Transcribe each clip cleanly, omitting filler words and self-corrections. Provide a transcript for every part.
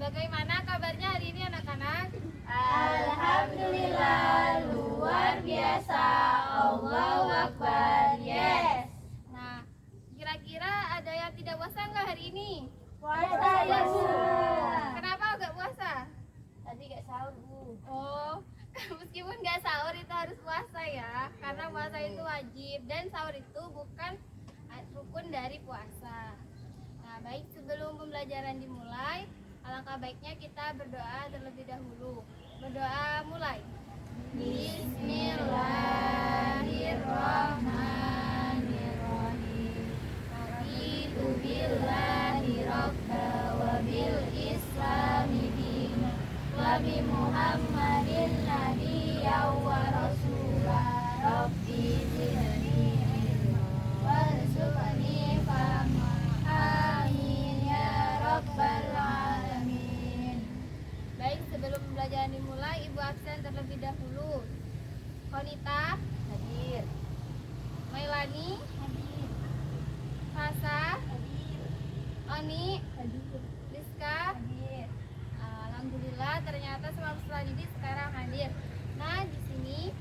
Bagaimana kabarnya hari ini anak-anak? Alhamdulillah, luar biasa. Allahu Akbar. Yes. Nah, kira-kira ada yang tidak puasa nggak hari ini? Puasa ya, Bu. Kenapa nggak puasa? Tadi gak sahur, Bu. Oh, meskipun nggak sahur itu harus puasa ya, karena puasa itu wajib dan sahur itu bukan rukun dari puasa. Nah, baik sebelum pembelajaran dimulai, alangkah baiknya kita berdoa terlebih dahulu. Berdoa mulai. Bismillahirrahmanirrahim. Raditu billahi rabba wa bil islami dina wa bi Muhammadin nabiyya wa rasula. Rabbi zidni ilma warzuqni fahma. Amin ya rabbal alamin. Baik, sebelum pembelajaran dimulai, Ibu absen terlebih dahulu. Konita Hadir. Mailani, Hadir. Fasa, Hadir. Oni, Hadir. Rizka. Hadir. Alhamdulillah ternyata semua peserta didik sekarang hadir. Nah, di sini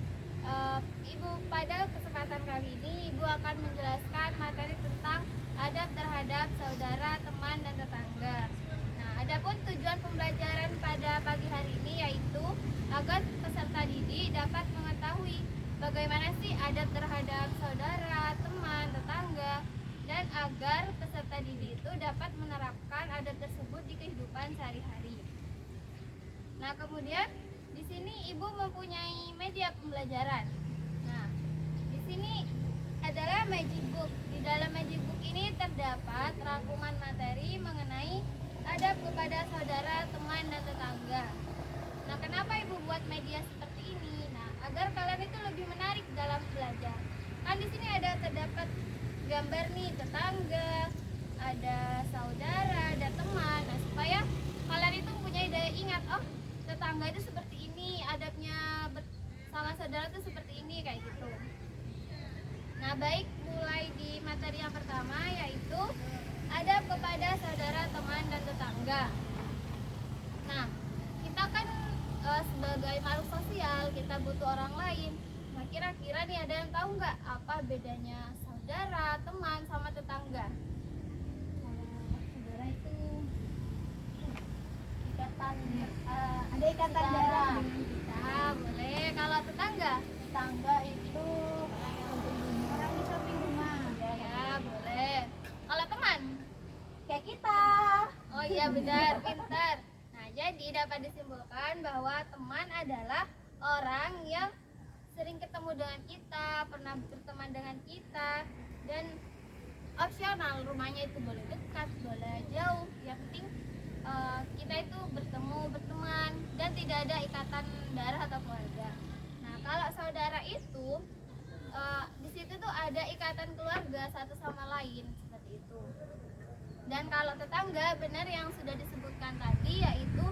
Ibu pada kesempatan kali ini Ibu akan menjelaskan materi tentang adab terhadap saudara, teman, dan tetangga. Nah, adapun tujuan pembelajaran pada pagi hari ini yaitu agar peserta didik dapat mengetahui bagaimana sih adab terhadap saudara, teman, tetangga, dan agar peserta didik itu dapat menerapkan adab tersebut di kehidupan sehari-hari. Nah, kemudian di sini Ibu mempunyai media pembelajaran. Nah, di sini adalah magic book. Di dalam magic book ini terdapat rangkuman materi mengenai adab kepada saudara, teman, dan tetangga. Nah, kenapa Ibu buat media seperti ini? Nah, agar kalian itu lebih menarik dalam belajar. Kan di sini ada terdapat gambar nih tetangga, ada saudara, ada teman. Nah, supaya kalian itu mempunyai daya ingat, oh, tetangga itu seperti ini, adabnya sama saudara itu seperti ini, kayak gitu. Nah, baik, mulai di materi yang pertama yaitu adab kepada saudara, teman, dan tetangga. Nah, kita kan sebagai makhluk sosial, kita butuh orang lain. Nah, kira-kira nih ada yang tahu nggak apa bedanya saudara, teman, sama tetangga? Saudara itu ikatan, ada ikatan darah dengan kita. Boleh. Kalau tetangga? Tetangga itu orang di samping rumah. Ya, boleh. Kalau teman? Kayak kita. Oh iya, benar, pintar. Nah, jadi dapat disimpulkan bahwa teman adalah orang yang sering ketemu dengan kita, pernah berteman dengan kita, dan opsional, rumahnya itu boleh dekat, boleh jauh. Yang penting kita itu bertemu, berteman, dan tidak ada ikatan darah atau keluarga. Nah, kalau saudara itu di situ tuh ada ikatan keluarga satu sama lain, seperti itu. Dan kalau tetangga, benar yang sudah disebutkan tadi, yaitu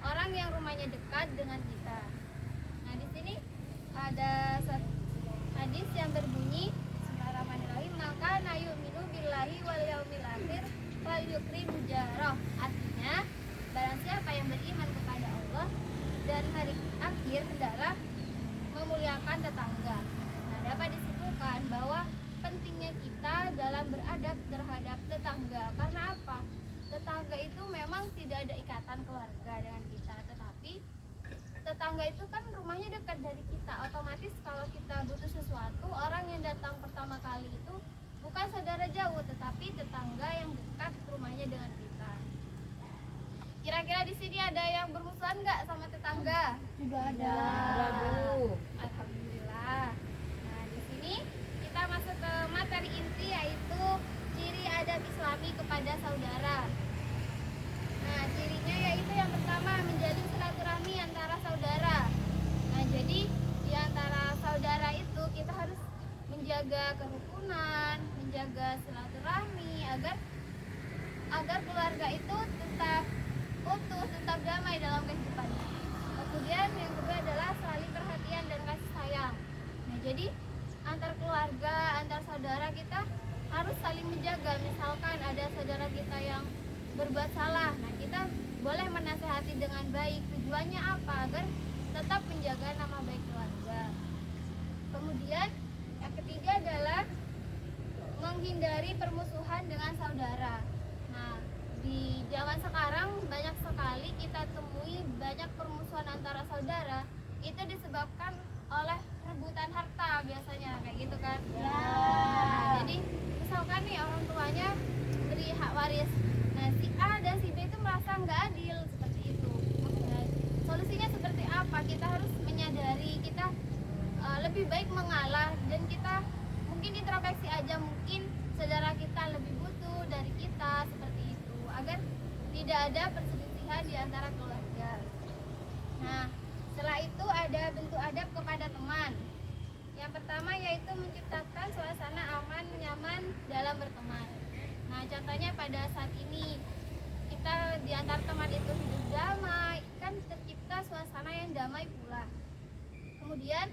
orang yang rumahnya dekat dengan kita. Nah, di sini ada hadis yang berbunyi Bismillahirrahmanirrahim, maka nayu'minu billahi wal yaumil akhir wal yukrim jarah. Artinya, barang siapa yang beriman kepada Allah dan hari akhir, hendaklah memuliakan tetangga. Nah, dapat disimpulkan bahwa pentingnya kita dalam beradab terhadap tetangga. Karena apa? Tetangga itu memang tidak ada ikatan keluarga dengan kita, tetapi tetangga itu kan rumahnya dekat dari kita. Otomatis kalau kita butuh sesuatu, orang yang datang pertama kali itu bukan saudara jauh, tetapi tetangga yang dekat rumahnya dengan kita. Kira-kira di sini ada yang bermusuhan nggak sama tetangga? Juga ada. Alhamdulillah. Nah, di sini kita masuk ke materi inti, yaitu ciri adab Islami kepada saudara. Nah, cirinya yaitu yang pertama, menjalin silaturahmi antara saudara. Nah, jadi di antara saudara itu kita harus menjaga kerukunan, menjaga silaturahmi agar keluarga itu tetap utuh, tetap damai dalam kehidupannya. Kemudian yang kedua adalah saling perhatian dan kasih sayang. Nah, jadi antar keluarga, antar saudara kita harus saling menjaga. Misalkan ada saudara kita yang berbuat salah, nah kita boleh menasehati dengan baik. Tujuannya apa? Agar tetap menjaga nama baik keluarga. Kemudian yang ketiga adalah menghindari permusuhan dengan saudara. Nah, di zaman sekarang banyak sekali kita temui banyak permusuhan antara saudara. Itu disebabkan oleh rebutan harta biasanya, kayak gitu kan. Nah, jadi misalkan nih orang tuanya beri hak waris, nah si A dan si B itu merasa nggak adil seperti itu. Nah, solusinya seperti apa? Kita harus menyadari kita lebih baik mengalah, dan kita mungkin introspeksi aja, mungkin saudara kita lebih butuh dari kita seperti itu, agar tidak ada perselisihan di antara keluarga. Nah, setelah itu ada bentuk adab kepada teman. Yang pertama yaitu menciptakan suasana aman nyaman dalam berteman. Nah, contohnya pada saat ini kita di antara teman itu hidup damai, kan tercipta suasana yang damai pula. Kemudian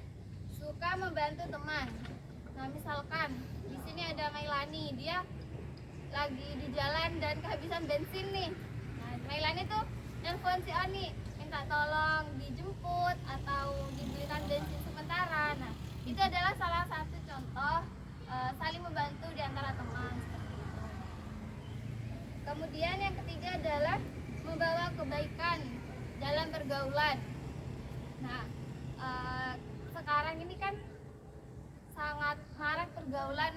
suka membantu teman. Nah, misalkan di sini ada Mailani, dia lagi di jalan dan kehabisan bensin nih. Nah, Mailani tuh nelfon si Ani, minta tolong dijemput atau dibelikan bensin sementara. Nah, itu adalah salah satu contoh saling membantu di antara teman seperti itu. Kemudian yang ketiga adalah membawa kebaikan dalam pergaulan. Nah, sekarang ini kan sangat marak pergaulan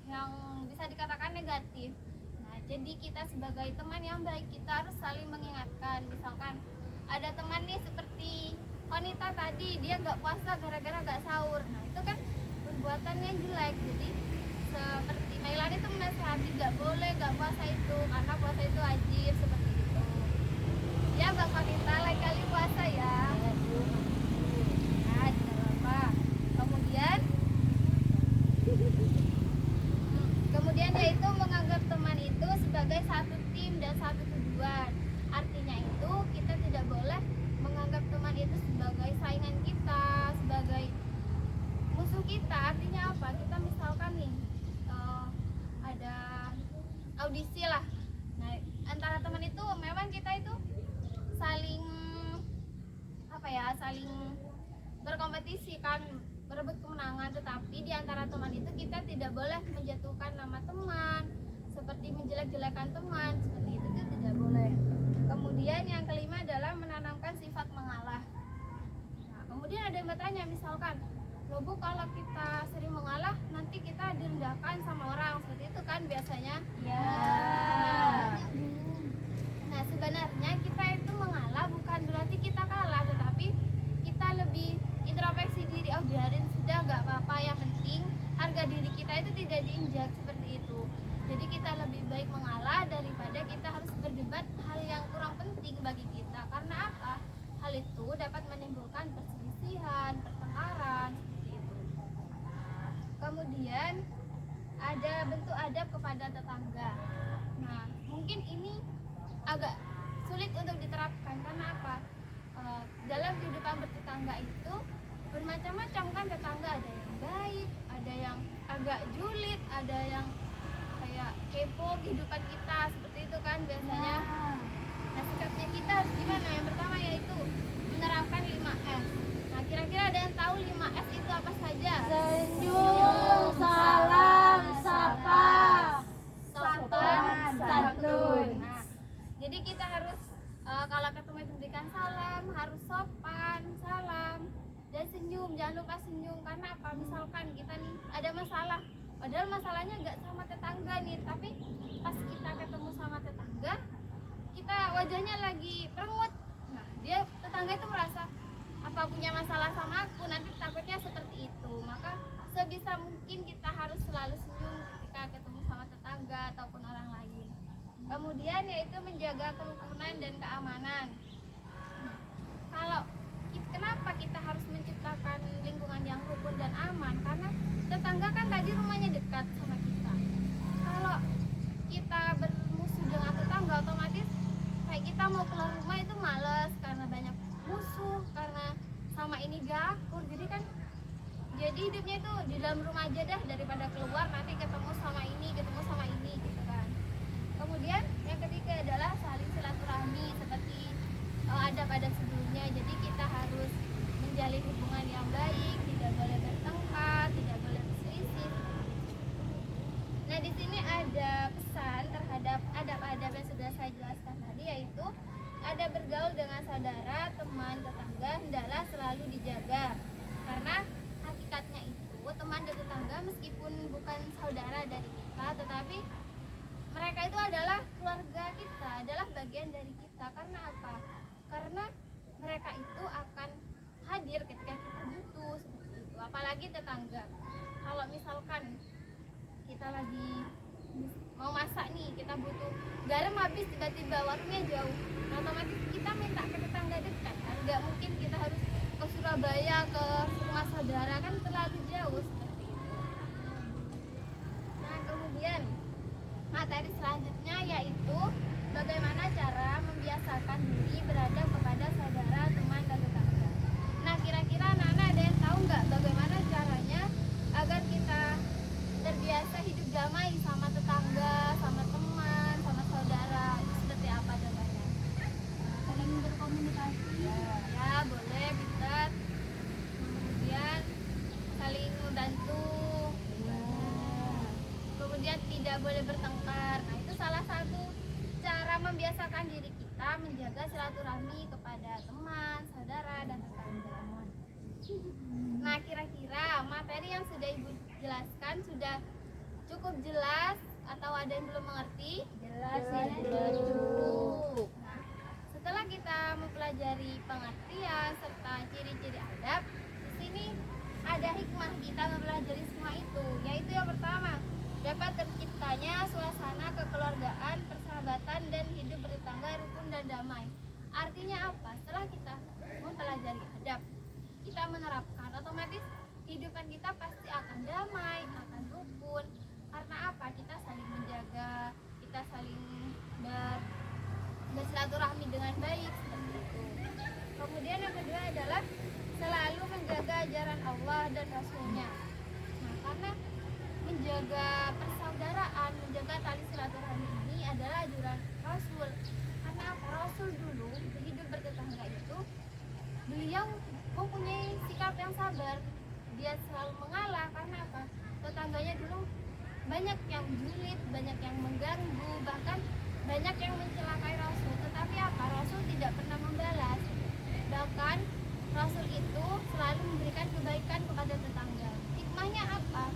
yang bisa dikatakan negatif. Nah, jadi kita sebagai teman yang baik, kita harus saling mengingatkan. Misalkan ada teman nih seperti wanita tadi, dia nggak puasa gara-gara nggak sahur. Nah, itu kan perbuatannya jelek. Jadi seperti Mailani itu menasihati nggak boleh nggak puasa itu, karena puasa itu wajib seperti itu. Ya Mbak Konita, lain kali puasa ya. Nah, tidak apa-apa. Kemudian yaitu menganggap teman itu sebagai satu tim dan satu tujuan. Artinya itu kita tidak boleh menganggap teman itu sebagai saingan kita, sebagai musuh kita. Artinya apa? Kita misalkan nih ada audisi lah. Nah, antara teman itu memang kita itu saling saling berkompetisi kan, berebut kemenangan, tetapi di antara teman itu kita tidak boleh menjatuhkan nama teman, seperti menjelek-jelekan teman, seperti itu tidak boleh. Kemudian yang kelima adalah menanamkan sifat mengalah. Nah, kemudian ada yang bertanya, misalkan, loh Bu, kalau kita sering mengalah nanti kita direndahkan sama orang, seperti itu kan biasanya. Ya. Nah, sebenarnya kita itu mengalah bukan berarti kita kalah, tetapi kita lebih introspeksi diri. Oh, biarin sudah, nggak apa-apa, yang penting harga diri kita itu tidak diinjak, seperti itu. Jadi kita lebih baik mengalah daripada kita harus berdebat hal yang kurang penting bagi kita. Karena apa? Hal itu dapat menimbulkan perselisihan, pertengkaran, seperti itu. Kemudian ada bentuk adab kepada tetangga. Nah, mungkin ini agak sulit untuk diterapkan. Karena apa? Dalam kehidupan bertetangga itu bermacam-macam kan tetangga, ada yang baik, ada yang agak julid, ada yang kayak kepo kehidupan kita, seperti itu kan biasanya. Nah, sikapnya kita harus gimana? Yang pertama yaitu menerapkan 5S. Nah, kira-kira ada yang tahu 5S itu apa saja? Senyum, salam, sapa, sopan, santun. Nah, jadi kita harus kalau ketemu itu berikan salam, harus sopan, salam, dan senyum. Jangan lupa senyum, karena apa? Misalkan kita nih ada masalah, padahal masalahnya nggak sama tetangga nih, tapi pas kita ketemu sama tetangga, kita wajahnya lagi merengut. Nah, dia tetangga itu merasa apa punya masalah sama aku, nanti takutnya seperti itu. Maka sebisa mungkin kita harus selalu senyum ketika ketemu sama tetangga ataupun orang lain. Kemudian yaitu menjaga kerukunan dan keamanan. Kalau kenapa kita harus menciptakan lingkungan yang rukun dan aman? Karena tetangga kan tadi rumahnya dekat sama kita. Kalau kita bermusuh dengan tetangga, otomatis kayak kita mau keluar rumah itu males karena banyak musuh, karena sama ini gak akur. Jadi kan jadi hidupnya itu di dalam rumah aja dah, daripada keluar nanti ketemu sama ini gitu kan. Kemudian yang ketiga adalah saling silaturahmi seperti adab-adab sebelumnya. Jadi kita harus menjalin hubungan yang baik, tidak boleh bertengkar, tidak boleh berselisih. Nah, di sini ada pesan terhadap adab-adab yang sudah saya jelaskan tadi, yaitu ada bergaul dengan saudara, teman, tetangga hendaklah selalu dijaga. Karena hakikatnya itu teman dan tetangga meskipun bukan saudara dari kita, tetapi mereka itu adalah keluarga kita, adalah bagian dari kita. Karena apa? Karena mereka itu akan hadir ketika kita butuh, seperti itu. Apalagi tetangga. Kalau misalkan kita lagi mau masak nih, kita butuh garam habis, tiba-tiba warungnya jauh, nah, otomatis kita minta ke tetangga dekat kan. Nggak mungkin kita harus ke Surabaya, ke rumah saudara, kan terlalu jauh, seperti itu. Nah, kemudian materi selanjutnya yaitu bagaimana cara membiasakan diri beradab kepada saudara, teman, dan tetangga. Nah, kira-kira anak-anak ada yang tahu nggak bagaimana caranya agar kita terbiasa hidup damai sama tetangga, sama teman, sama saudara? Itu seperti apa contohnya? Saling berkomunikasi. Ya, boleh, pintar. Kemudian saling membantu. Kemudian tidak boleh bertengkar. Nah, itu salah satu cara membiasakan diri kita menjaga silaturahmi kepada teman, saudara, dan tetangga. Nah, kira-kira materi yang sudah Ibu jelaskan sudah cukup jelas atau ada yang belum mengerti? Jelas. Cukup. Nah, setelah kita mempelajari pengertian serta ciri-ciri adab, di sini ada hikmah kita mempelajari semua itu, yaitu yang pertama, dapat terciptanya suasana kekeluargaan, persahabatan, dan hidup bertetangga rukun dan damai. Artinya apa? Setelah kita mempelajari adab, kita menerapkan, otomatis kehidupan kita pasti akan damai, akan rukun. Karena apa? Kita saling menjaga, kita saling bersilaturahmi dengan baik, seperti itu. Kemudian yang kedua adalah selalu menjaga ajaran Allah dan Rasulnya. Nah, karena menjaga persaudaraan, menjaga tali silaturahmi ini adalah ajaran Rasul. Karena apa? Rasul dulu hidup bertetangga itu, beliau mempunyai sikap yang sabar. Dia selalu mengalah. Karena apa? Tetangganya dulu banyak yang julid, banyak yang mengganggu, bahkan banyak yang mencelakai Rasul. Tetapi apa? Rasul tidak pernah membalas. Bahkan Rasul itu selalu memberikan kebaikan kepada tetangga. Hikmahnya apa?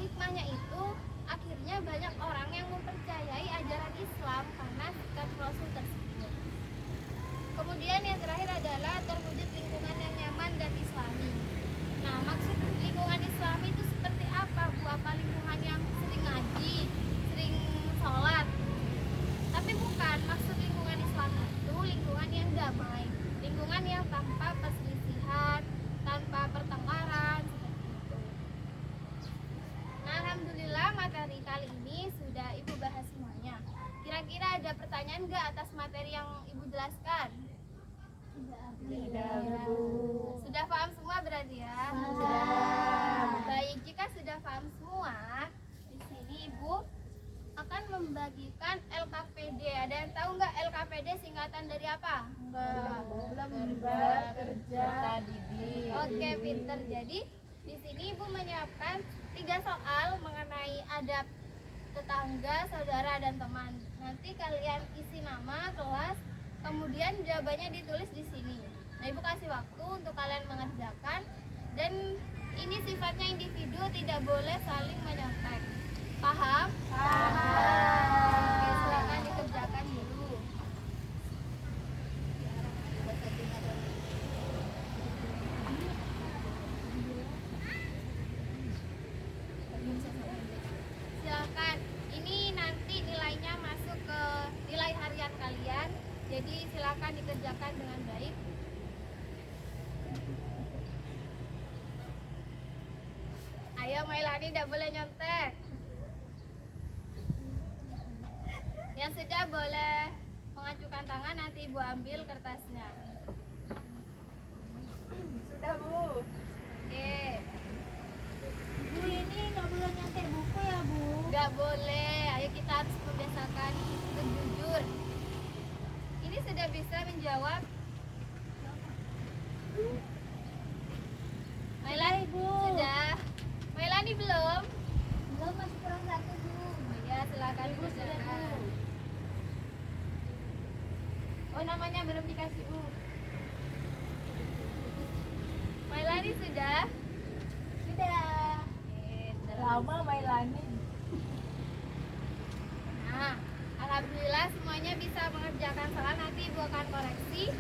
Hikmahnya itu akhirnya banyak orang yang mempercayai ajaran Islam karena sikap Rasul tersebut. Kemudian yang terakhir adalah terwujud lingkungan yang nyaman dan islami. Nah, maksud lingkungan islami itu seperti apa, Bu? Apa lingkungan yang sering ngaji, sering sholat? Tapi bukan, maksud lingkungan Islam itu lingkungan yang damai, lingkungan yang tanpa perselisihan, tanpa pertengkaran, seperti itu. Nah, alhamdulillah materi kali ini sudah Ibu bahas semuanya. Kira-kira ada pertanyaan nggak atas materi yang Ibu jelaskan? Tidak, Bu. Sudah paham semua berarti ya? Sudah. Baik, jika sudah paham semua, di sini Ibu akan membagikan LKPD. Ada yang tahu nggak LKPD singkatan dari apa? Enggak. Lembar kerja didik. Oke, pinter. Jadi di sini Ibu menyiapkan 3 soal mengenai adab tetangga, saudara, dan teman. Nanti kalian isi nama, kelas, kemudian jawabannya ditulis di sini. Nah, Ibu kasih waktu untuk kalian mengerjakan, dan ini sifatnya individu, tidak boleh saling menyontek. Paham? Paham. Oke, silakan dikerjakan dulu. Silakan. Ini nanti nilainya masuk ke nilai harian kalian. Jadi silakan dikerjakan dengan baik. Ayo Mailani, tidak boleh nyontek. Yang sudah boleh mengacukan tangan, nanti Ibu ambil kertasnya. Sudah, Bu. Oke. Bu, ini nggak boleh nyantek buku ya, Bu? Nggak boleh. Ayo kita harus sudah bisa menjawab? Mailani Ibu. sudah. Mailani belum? Belum, masih kurang satu, Bu. Oh ya, silakan Ibu sudah, dikerjakan. Bu. Oh, namanya belum dikasih Bu. Mailani sudah? Sudah. Lama Mailani. Nah, alhamdulillah semuanya bisa mengerjakan salah. Nanti Ibu akan koreksi.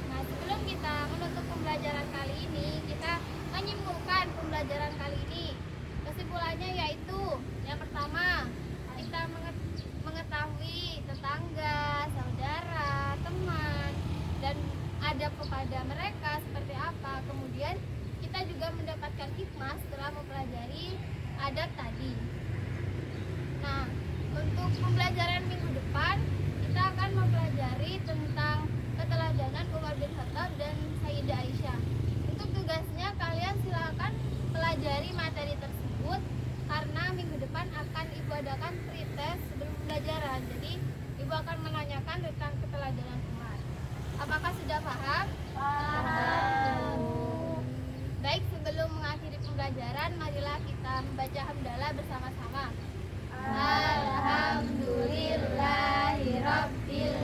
Nah, sebelum kita menutup pembelajaran kali ini, kita menyimpulkan pembelajaran kali ini. Kesimpulannya yaitu yang pertama, kita mengetahui tetangga, saudara, teman, dan adab kepada mereka seperti apa. Kemudian kita juga mendapatkan hikmah setelah mempelajari adab tadi. Nah, untuk pembelajaran minggu depan kita akan mempelajari tentang keteladanan Umar bin Khattab dan Sayyidah Aisyah. Untuk tugasnya kalian silakan pelajari materi tersebut karena minggu depan akan Ibu adakan pretest sebelum pembelajaran. Jadi Ibu akan menanyakan tentang keteladanan Umar. Apakah sudah paham? Paham. Baik, sebelum mengakhiri pembelajaran, marilah kita membaca hamdalah bersama-sama. Alhamdulillahirabbil